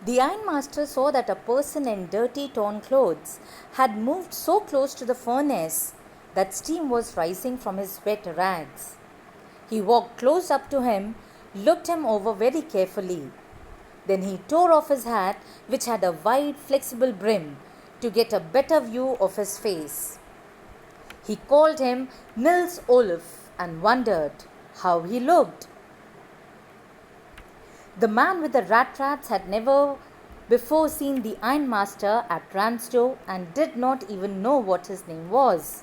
The ironmaster saw that a person in dirty torn clothes had moved so close to the furnace that steam was rising from his wet rags. He walked close up to him, looked him over very carefully. Then he tore off his hat, which had a wide, flexible brim, to get a better view of his face. He called him Nils Olaf and wondered how he looked. The man with the rat traps had never before seen the ironmaster at Ransdow and did not even know what his name was.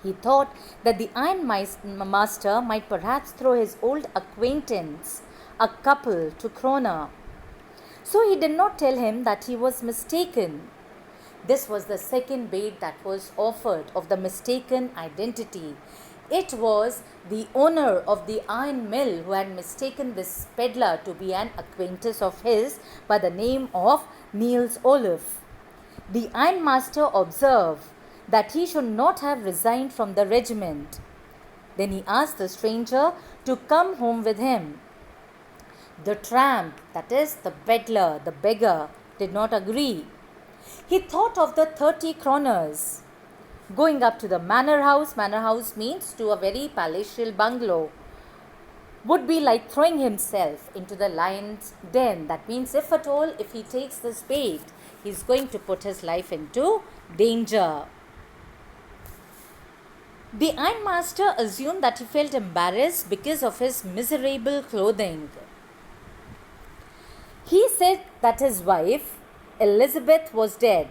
He thought that the ironmaster might perhaps throw his old acquaintance, a couple, to Krona. So he did not tell him that he was mistaken. This was the second bait that was offered of the mistaken identity. It was the owner of the iron mill who had mistaken this peddler to be an acquaintance of his by the name of Niels Olaf. The ironmaster observed that he should not have resigned from the regiment. Then he asked the stranger to come home with him. The tramp, that is the peddler, the beggar, did not agree. He thought of the 30 kroners. Going up to the manor house means to a very palatial bungalow, would be like throwing himself into the lion's den. That means if he takes this bait, he is going to put his life into danger. The ironmaster assumed that he felt embarrassed because of his miserable clothing. He said that his wife, Elizabeth, was dead.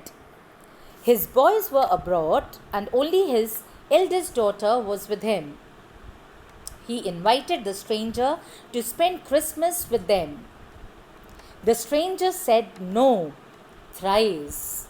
His boys were abroad and only his eldest daughter was with him. He invited the stranger to spend Christmas with them. The stranger said no thrice.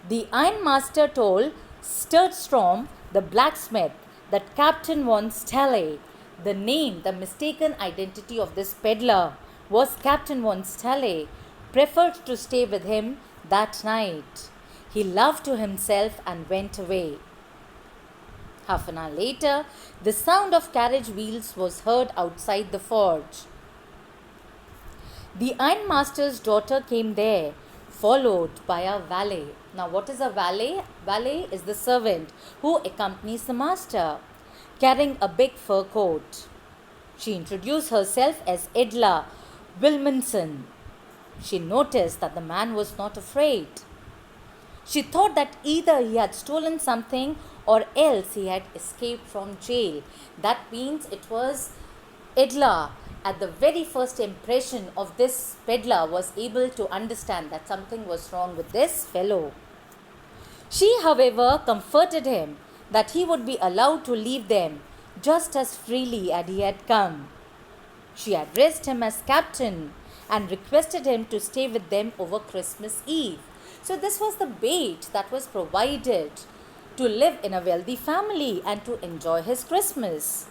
The ironmaster told Sturstrom, the blacksmith, that Captain von Stahel, the name, the mistaken identity of this peddler, was Captain von Stahel, preferred to stay with him that night. He laughed to himself and went away. Half an hour later, the sound of carriage wheels was heard outside the forge. The ironmaster's daughter came there, followed by a valet. Now, what is a valet? Valet is the servant who accompanies the master, carrying a big fur coat. She introduced herself as Edla Wilmanson. She noticed that the man was not afraid. She thought that either he had stolen something or else he had escaped from jail. That means it was Edla, at the very first impression of this peddler, was able to understand that something was wrong with this fellow. She, however, comforted him that he would be allowed to leave them just as freely as he had come. She addressed him as captain and requested him to stay with them over Christmas Eve. So this was the bait that was provided to live in a wealthy family and to enjoy his Christmas.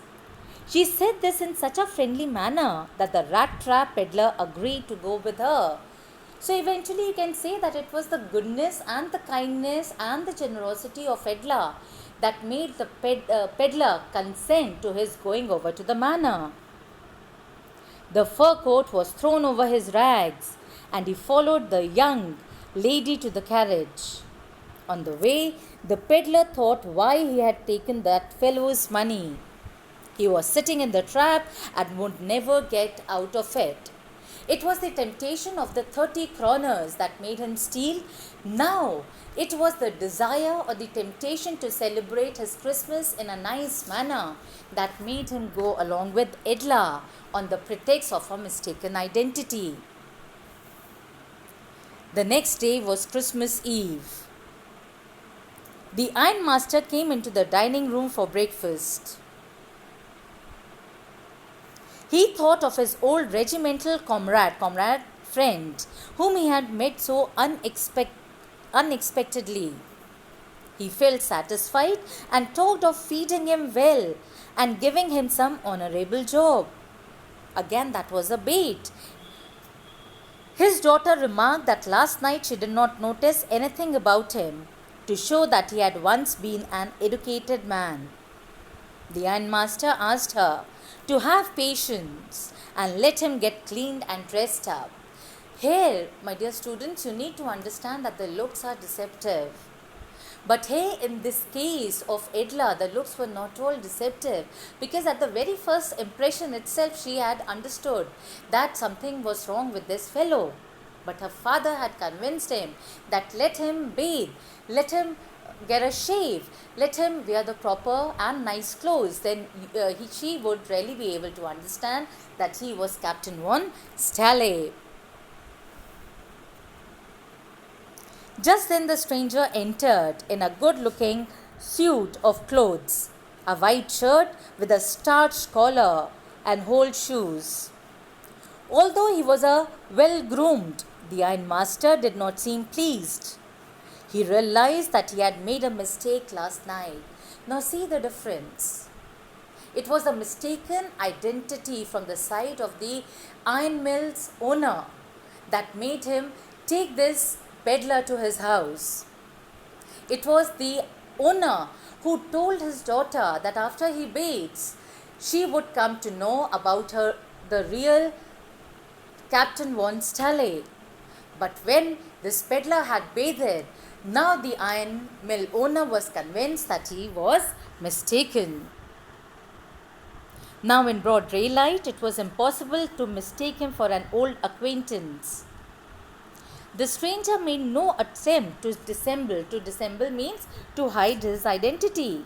She said this in such a friendly manner that the rat trap peddler agreed to go with her. So eventually you can say that it was the goodness and the kindness and the generosity of Edla that made the peddler consent to his going over to the manor. The fur coat was thrown over his rags and he followed the young lady to the carriage. On the way, the peddler thought why he had taken that fellow's money. He was sitting in the trap and would never get out of it. It was the temptation of the 30 kroners that made him steal. Now, it was the desire or the temptation to celebrate his Christmas in a nice manner that made him go along with Edla on the pretext of a mistaken identity. The next day was Christmas Eve. The ironmaster came into the dining room for breakfast. He thought of his old regimental friend, whom he had met so unexpectedly. He felt satisfied and talked of feeding him well and giving him some honorable job. Again, that was a bait. His daughter remarked that last night she did not notice anything about him, to show that he had once been an educated man. The ironmaster asked her to have patience and let him get cleaned and dressed up. Here, my dear students, you need to understand that the looks are deceptive. But hey, in this case of Edla, the looks were not all deceptive, because at the very first impression itself, she had understood that something was wrong with this fellow. But her father had convinced him that let him bathe, let him get a shave, let him wear the proper and nice clothes. Then she would really be able to understand that he was Captain von Stale. Just then the stranger entered in a good-looking suit of clothes, a white shirt with a starched collar and whole shoes. Although he was a well-groomed, the ironmaster did not seem pleased. He realized that he had made a mistake last night. Now see the difference. It was a mistaken identity from the side of the iron mill's owner that made him take this peddler to his house. It was the owner who told his daughter that after he bathes, she would come to know about the real Captain von Stale. But when this peddler had bathed, now the iron mill owner was convinced that he was mistaken. Now in broad daylight, it was impossible to mistake him for an old acquaintance. The stranger made no attempt to dissemble. To dissemble means to hide his identity.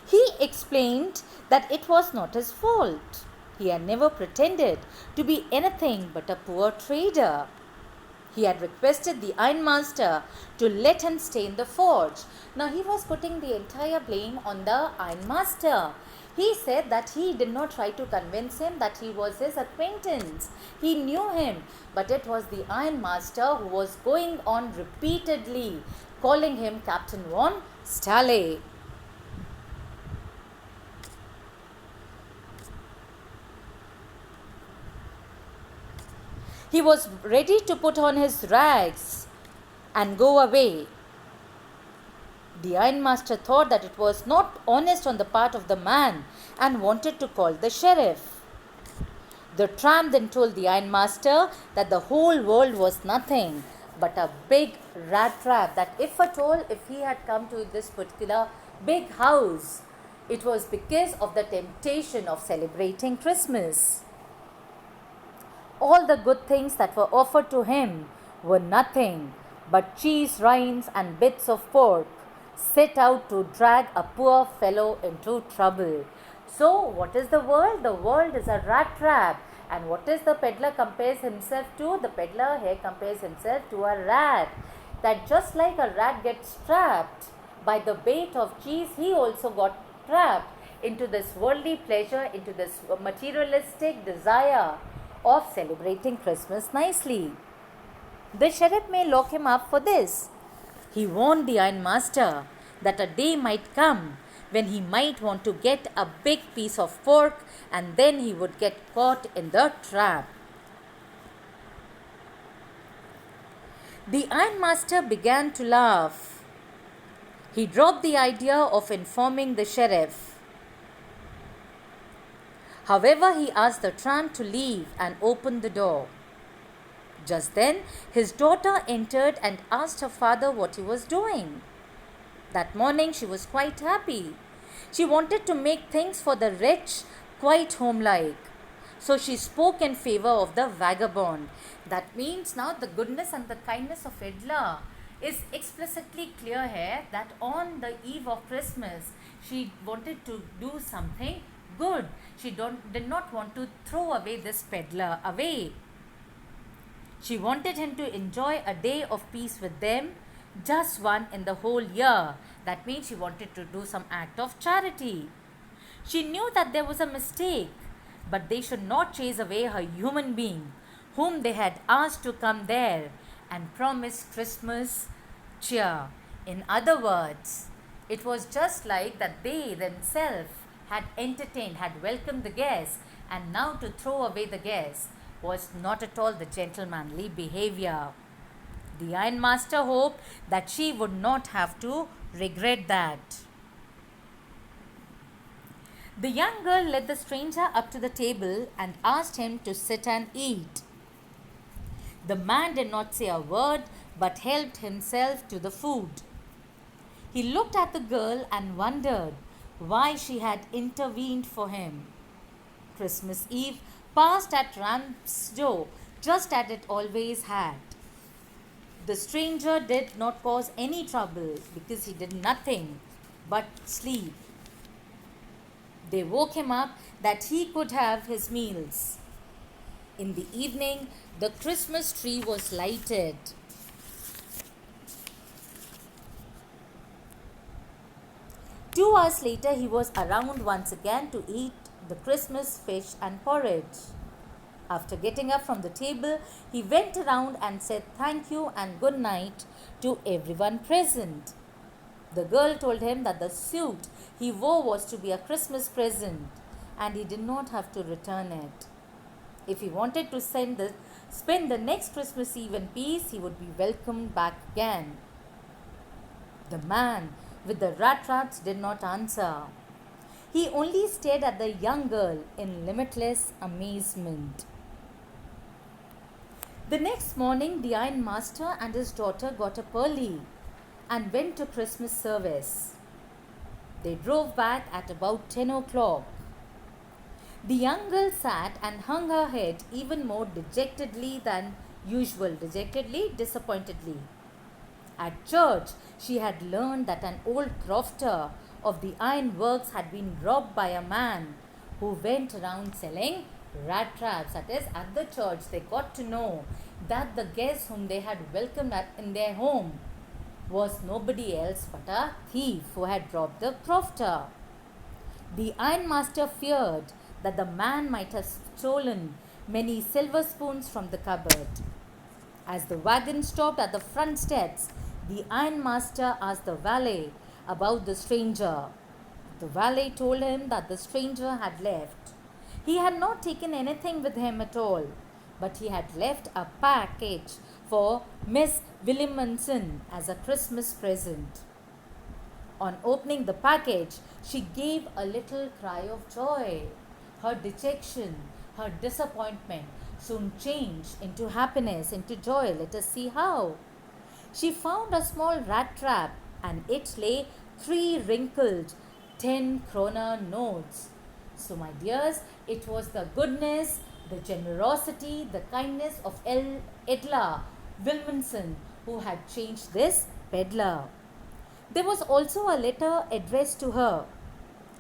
He explained that it was not his fault. He had never pretended to be anything but a poor trader. He had requested the ironmaster to let him stay in the forge. Now he was putting the entire blame on the ironmaster. He said that he did not try to convince him that he was his acquaintance. He knew him, but it was the ironmaster who was going on repeatedly calling him Captain von Stale. He was ready to put on his rags and go away. The ironmaster thought that it was not honest on the part of the man and wanted to call the sheriff. The tramp then told the ironmaster that the whole world was nothing but a big rat trap, that if at all, if he had come to this particular big house, it was because of the temptation of celebrating Christmas. All the good things that were offered to him were nothing but cheese rinds and bits of pork, set out to drag a poor fellow into trouble. So, what is the world? The world is a rat trap. And what is the peddler compares himself to? The peddler here compares himself to a rat. That just like a rat gets trapped by the bait of cheese, he also got trapped into this worldly pleasure, into this materialistic desire of celebrating Christmas nicely. The sheriff may lock him up for this. He warned the ironmaster that a day might come when he might want to get a big piece of pork, and then he would get caught in the trap. The ironmaster began to laugh. He dropped the idea of informing the sheriff. However, he asked the tramp to leave and opened the door. Just then, his daughter entered and asked her father what he was doing. That morning, she was quite happy. She wanted to make things for the wretch quite homelike. So she spoke in favor of the vagabond. That means now the goodness and the kindness of Edla is explicitly clear here, that on the eve of Christmas, she wanted to do something good. She did not want to throw away this peddler away. She wanted him to enjoy a day of peace with them, just one in the whole year. That means she wanted to do some act of charity. She knew that there was a mistake, but they should not chase away her human being, whom they had asked to come there and promise Christmas cheer. In other words, it was just like that they themselves had entertained, had welcomed the guests, and now to throw away the guests was not at all the gentlemanly behavior. The ironmaster hoped that she would not have to regret that. The young girl led the stranger up to the table and asked him to sit and eat. The man did not say a word but helped himself to the food. He looked at the girl and wondered why she had intervened for him. Christmas Eve passed at Ram's door just as it always had. The stranger did not cause any trouble because he did nothing but sleep. They woke him up that he could have his meals. In the evening, the Christmas tree was lighted. 2 hours later, he was around once again to eat the Christmas fish and porridge. After getting up from the table, he went around and said thank you and good night to everyone present. The girl told him that the suit he wore was to be a Christmas present and he did not have to return it. If he wanted to spend the next Christmas Eve in peace, he would be welcomed back again. The man with the rat traps did not answer. He only stared at the young girl in limitless amazement. The next morning, the ironmaster and his daughter got up early and went to Christmas service. They drove back at about 10 o'clock. The young girl sat and hung her head even more dejectedly than usual, disappointedly. At church, she had learned that an old crofter of the ironworks had been robbed by a man who went around selling rat traps. That is, at the church, they got to know that the guest whom they had welcomed in their home was nobody else but a thief who had robbed the crofter. The ironmaster feared that the man might have stolen many silver spoons from the cupboard. As the wagon stopped at the front steps, the ironmaster asked the valet about the stranger. The valet told him that the stranger had left. He had not taken anything with him at all, but he had left a package for Miss Williamson as a Christmas present. On opening the package, she gave a little cry of joy. Her dejection, her disappointment soon changed into happiness, into joy. Let us see how. She found a small rat trap and it lay 3 wrinkled 10 kroner notes. So, my dears, it was the goodness, the generosity, the kindness of Edla Williamson who had changed this peddler. There was also a letter addressed to her.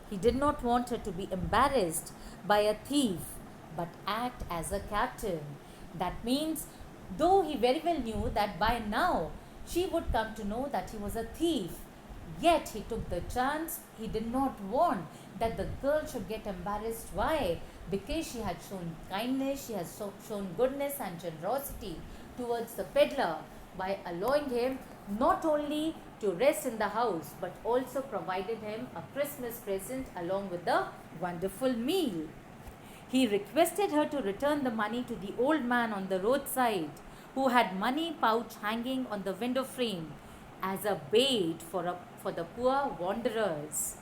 He did not want her to be embarrassed by a thief, but act as a captain. That means, though he very well knew that by now she would come to know that he was a thief, yet he took the chance. He did not want that the girl should get embarrassed. Why? Because she had shown kindness, she has shown goodness and generosity towards the peddler by allowing him not only to rest in the house but also provided him a Christmas present along with a wonderful meal. He requested her to return the money to the old man on the roadside who had money pouch hanging on the window frame as a bait for the poor wanderers.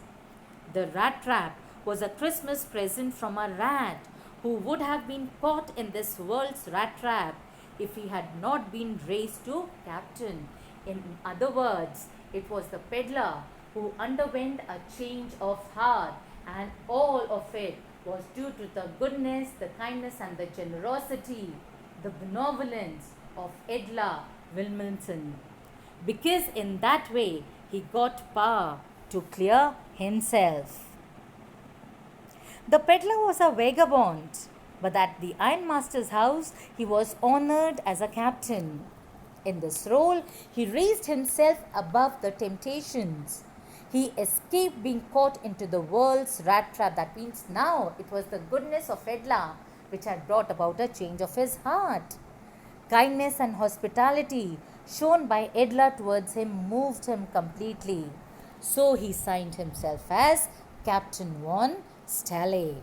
The rat trap was a Christmas present from a rat who would have been caught in this world's rat trap if he had not been raised to captain. In other words, it was the peddler who underwent a change of heart, and all of it was due to the goodness, the kindness and the generosity, the benevolence of Edla Williamson. Because in that way he got power to clear himself. The peddler was a vagabond, but at the ironmaster's house he was honored as a captain. In this role, he raised himself above the temptations. He escaped being caught into the world's rat trap. That means now it was the goodness of Edla which had brought about a change of his heart. Kindness and hospitality shown by Edla towards him moved him completely. So he signed himself as Captain von Stahler.